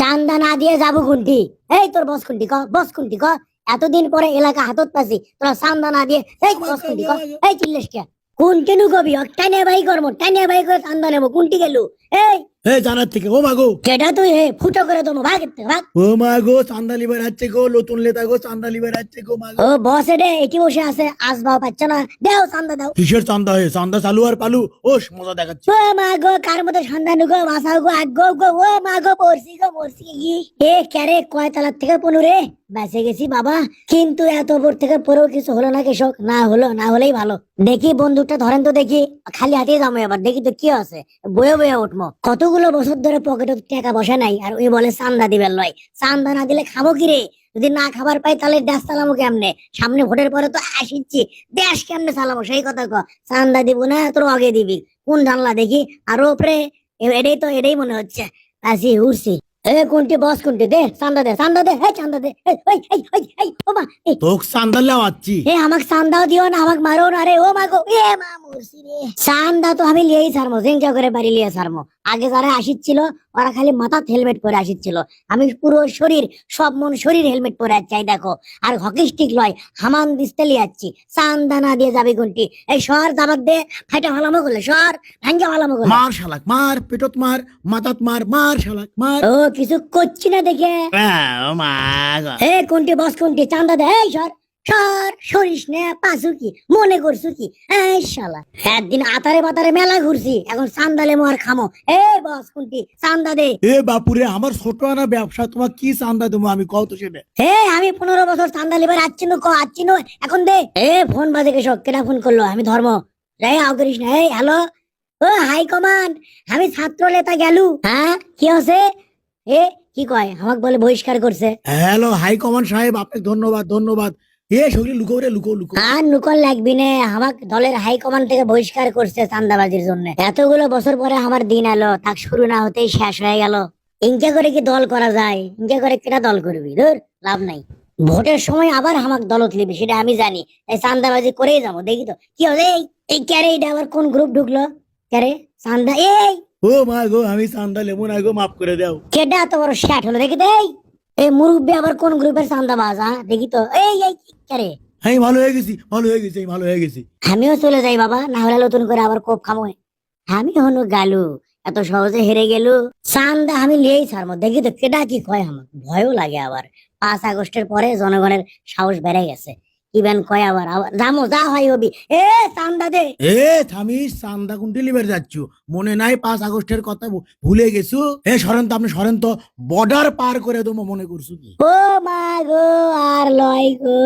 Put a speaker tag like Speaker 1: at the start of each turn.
Speaker 1: চান্দা না দিয়ে যাবো কোনটি? এই তোর বস কোনটি ক, বস কোনটি ক? এতদিন পরে এলাকা হাতত পাচ্ছি, তোরা চান্দা না দিয়ে এই বস কোনটি ক? এই চিল্লেস কে? কোনটি নু কবি টাইনে বাই করবো, টাইনে বাই করে চান্দা নেবো, কোনটি গেলু? এই
Speaker 2: জানার থেকে ও মাগো,
Speaker 1: কেটা তুই? ফুটো করে দেবো, ভাগ এর থেকে, ভাগ।
Speaker 2: ও মাগো, চান্দা লিবার আছে গো, নতুন লেতা গো, চান্দা লিবার আছে গো মাগো।
Speaker 1: ও বস এডে এটি বসে আছে, আসবাও পাচ্ছ না, দেও চান্দা দাও।
Speaker 2: কিসের চান্দা চান্দা চালু আর পালু, ওস মজা দেখাচ্ছে।
Speaker 1: ও মা গো, কার মধ্যে সন্ধ্যা গো, বাসাও গো, আগ গো, ও মা গো, পড়ছি গো, পড়ছি এ ক্যারে কয় তালার থেকে পনেরো রে বেঁচে গেছি বাবা। কিন্তু এত উপর থেকে পরেও কিছু হলো না কৃষক, না হলো, না হলেই ভালো। দেখি বন্দুকটা ধরেন তো দেখি, খালি হাতে যাবো এবার, দেখি তো কি আছে, বয়ে বয়ে উঠবো। কতগুলো বছর ধরে পকেটে টাকা বসে নাই, আর ওই বলে চান্দা দিবেন লয়। চান্দা না দিলে খাবো কি রে? যদি না খাবার পাই তাহলে দেশ চালাবো কেমনে? সামনে ভোটের পরে তো আসিচ্ছি, দেশ কেমনে চালাবো সেই কথা ক। চান্দা দিব না তোর আগে দিবি, কোন জানলা দেখি আরো উপরে। এটাই তো, এটাই মনে হচ্ছে। আসি উঠছি। কোনটি বস কোনটি? দে চান্দা দে, চান্দা দে, চান্দা দে। ও মা,
Speaker 2: তোক চান্দা লেওয়াচ্ছি।
Speaker 1: আমাক চান্দাও দিও না, আমাক মারো না রে। ও মা গো, মা মরছি রে। চান্দা তো আমি লিয়েই ছাড়মো, জিংচা করে বাড়ি লিয়ে ছাড়মো। আগে যারা আসিচ্ছিল ওরা খালি মাথাত হেলমেট পরে আসিচ্ছিল, আমি পুরো শরীর, সব মন শরীর হেলমেট পরে যাচ্ছি দেখো। আর হকি স্টিক লয়, হামান দিস্তে লিয়ে যাচ্ছি। চান্দা না দিয়ে যাবি কোনটি? এই শহর দাবাক দে, ফাইটা ভালামো করলে শহর ভাঙ্গে ভালামো করলে।
Speaker 2: মার শালাক মার, পেটত মার, মাথাত মার, মার শালাক মার।
Speaker 1: ও কিছু করছি না দেখে।
Speaker 2: ও মাগো,
Speaker 1: কোনটি বস কোনটি? চান্দা দে। এই সর সর, সরিস নে পাশু কি মনে করছু কি? এই শালা, একদিন আতারে বাতারে মেলা ঘুরছি, এখন চান্দালে মোয়ার খামো। বস কোনটি? চান্দা দে।
Speaker 2: বাপুরে, আমার ছোট আনা ব্যবসা, তোমার কি চান্দা দেবো আমি, কত সেটা?
Speaker 1: আমি 15 বছর চান্দা লিবার আচ্ছিনো ক, আচ্ছিনো এখন দে। ফোন বাজে কেসব, কেনা ফোন করলো? আমি ধর্ম রে আও করিস না। হ্যালো, ও হাই কমান্ড, আমি ছাত্র নেতা গেলু। হ্যাঁ কি আছে? কি কয়? আমাকে বলে বহিষ্কার করছে।
Speaker 2: হ্যালো হাই কমান্ড সাহেব, আপনাকে ধন্যবাদ ধন্যবাদ। শরীর লুকো রে, লুকো লুকো।
Speaker 1: আর নুকল লাগবি নে, আমাকে দলের হাই কমান্ড থেকে বহিষ্কার করছে চান্দাবাজির জন্য। এতগুলো বছর পরে আমার দিন এলো, তাক শুরু না হতেই শেষ হয়ে গেল। ইনকে করে কি দল করা যায়? ইনকে করে কেটা দল করবি? ধর লাভ নাই। ভোটের সময় আবার আমাকে দলত লিবি সেটা আমি জানি, তাই চান্দাবাজি করেই যাবো। দেখি তো কি হবে। এই ক্যারে, এটা আবার কোন গ্রুপ ঢুকলো? ক্যারে চান্দা,
Speaker 2: ও মা গো, আমি চান্দা লেবো না গো, মাফ করে দাও।
Speaker 1: কেডা এত বড় শ্যাট হলো? দেখি তো। এই মুরব্বী আবার কোন গ্রুপের চান্দাবাজ? দেখি তো। ক্যারে,
Speaker 2: আমি ভালো হয়ে গেছি, ভালো হয়ে গেছি, আমি ভালো হয়ে গেছি।
Speaker 1: আমিও চলে যাই বাবা, না হলে নতুন করে আবার কোপ খামো। আমি হনু গালু, এত সহজে হেরে গেলু। চান্দা আমি লিয়েই ছাড়বো, দেখি তো কেডা কি কয়। আমার ভয়ও লাগে আবার, 5 আগস্টের পরে জনগণের সাহস বেড়ে গেছে। ইভেন কয় আবার আবার জামো, যা হয় হবি। চান্দা দে।
Speaker 2: থামিস, চান্দা কুন্টি লিবার যাচ্ছ? মনে নাই 5 আগস্টের কথা, ভুলে গেছো? সরেন তো, আপনি সরেন তো, বর্ডার পার করে দেবো মনে করছো কি?
Speaker 1: ও মা গো, আর লয় গো।